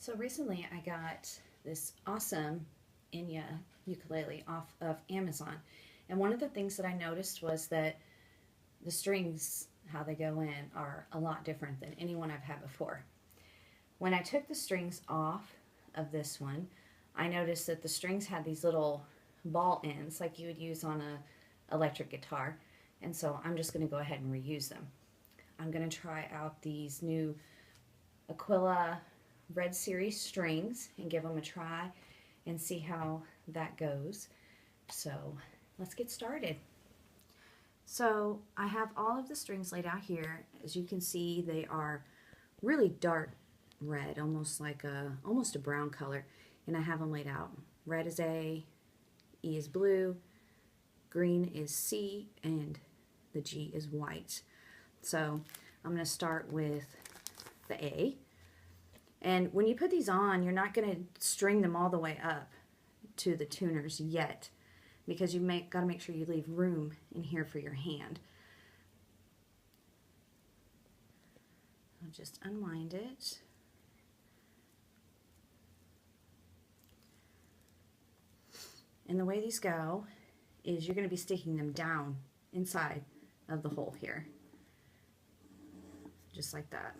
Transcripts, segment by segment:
So recently I got this awesome Enya ukulele off of Amazon. And one of the things that I noticed was that the strings, how they go in, are a lot different than any one I've had before. When I took the strings off of this one, I noticed that the strings had these little ball ends like you would use on an electric guitar. And so I'm just going to go ahead and reuse them. I'm going to try out these new Aquila Red Series strings and give them a try and see how that goes. So let's get started. So I have all of the strings laid out here. As you can see, they are really dark red, almost a brown color, and I have them laid out. Red is A, E is blue, green is C, and the G is white. So I'm going to start with the A. And when you put these on, you're not going to string them all the way up to the tuners yet, because you got to make sure you leave room in here for your hand. I'll just unwind it. And the way these go is you're going to be sticking them down inside of the hole here, just like that.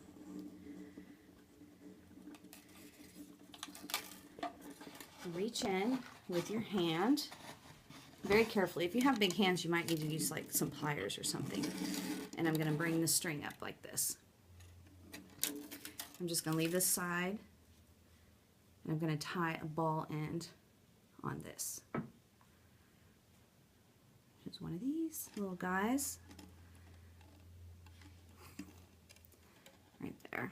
Reach in with your hand very carefully. If you have big hands, you might need to use like some pliers or something. And I'm going to bring the string up like this. I'm just going to leave this side, and I'm going to tie a ball end on this. Here's one of these little guys right there.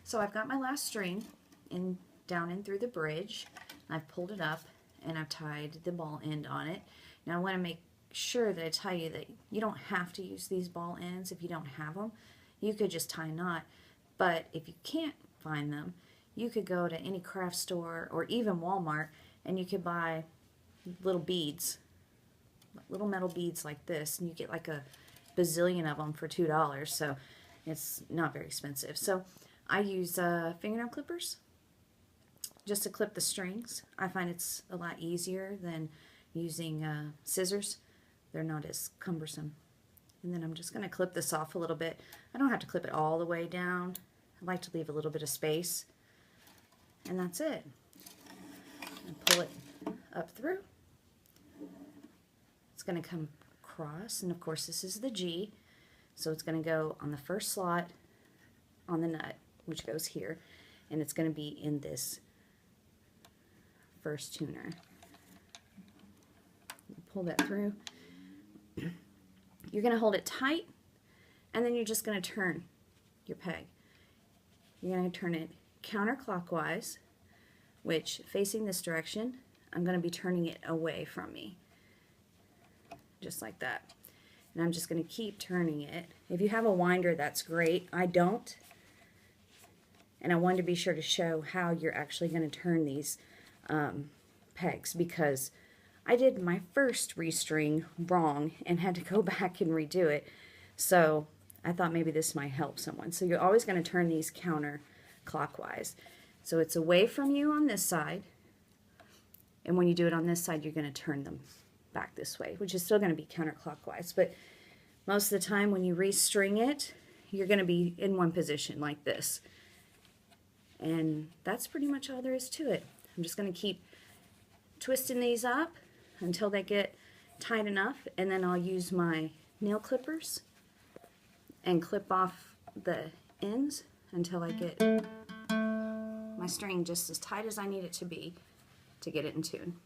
So I've got my last string down in through the bridge. I've pulled it up and I've tied the ball end on it. Now I want to make sure that I tell you that you don't have to use these ball ends if you don't have them. You could just tie a knot, but if you can't find them, you could go to any craft store or even Walmart and you could buy little beads, little metal beads like this, and you get like a bazillion of them for $2, so it's not very expensive. So I use fingernail clippers just to clip the strings. I find it's a lot easier than using scissors. They're not as cumbersome. And then I'm just going to clip this off a little bit. I don't have to clip it all the way down. I like to leave a little bit of space. And that's it. And pull it up through. It's going to come across, and of course this is the G, so it's going to go on the first slot on the nut, which goes here, and it's going to be in this first tuner. Pull that through. You're going to hold it tight, and then you're just going to turn your peg. You're going to turn it counterclockwise, which facing this direction, I'm going to be turning it away from me, just like that. And I'm just going to keep turning it. If you have a winder, that's great. I don't. And I wanted to be sure to show how you're actually going to turn these pegs, because I did my first restring wrong and had to go back and redo it. So I thought maybe this might help someone. So you're always going to turn these counterclockwise. So it's away from you on this side, and when you do it on this side, you're going to turn them back this way, which is still going to be counterclockwise. But most of the time when you restring it, you're going to be in one position like this. And that's pretty much all there is to it. I'm just going to keep twisting these up until they get tight enough, and then I'll use my nail clippers and clip off the ends until I get my string just as tight as I need it to be to get it in tune.